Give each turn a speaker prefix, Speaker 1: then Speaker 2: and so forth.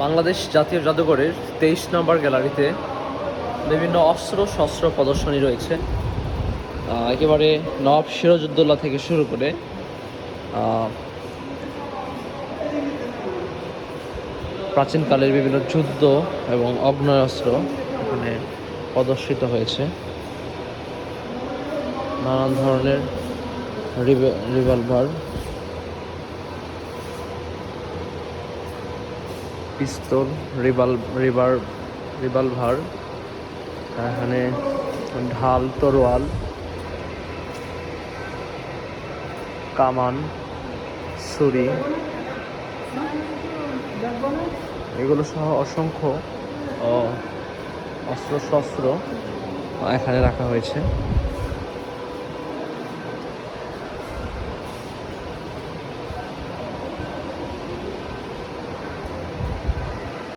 Speaker 1: বাংলাদেশ জাতীয় জাদুঘরের 23 নম্বর গ্যালারিতে বিভিন্ন অস্ত্র শস্ত্র প্রদর্শনী রয়েছে। একেবারে নবাব সিরাজউদ্দৌলা থেকে শুরু করে প্রাচীনকালের বিভিন্ন যুদ্ধ এবং অগ্নেয়াস্ত্র এখানে প্রদর্শিত হয়েছে। নানান ধরনের রিভলভার, পিস্তল, রিভলভার, এখানে ঢাল, তরোয়াল, কামান, ছুরি, এগুলো সহ অসংখ্য অস্ত্রশস্ত্র এখানে রাখা হয়েছে।